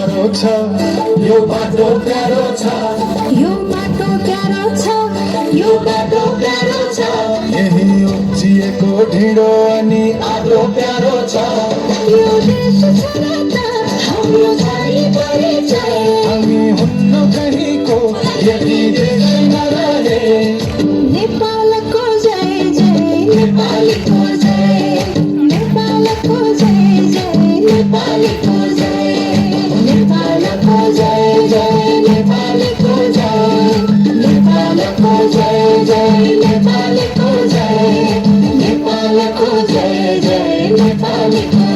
प्यारो छ यो बाटो प्यारो छ यो बाटो प्यारो छ यो बाटो प्यारो छ यही उब्जिएको ढिँडो अनि आगो प्यारो छ यो देश जनता हाम्रो छाई परिचय हामी हुन्न कहीँको यदि देश नरहे नेपालको जय जय नेपालीको जय नेपालको जय जय नेपालीको जय नेपालको जय जय नेपालीको जय नेपालको जय जय नेपालीको जय नेपालको जय जय नेपालीको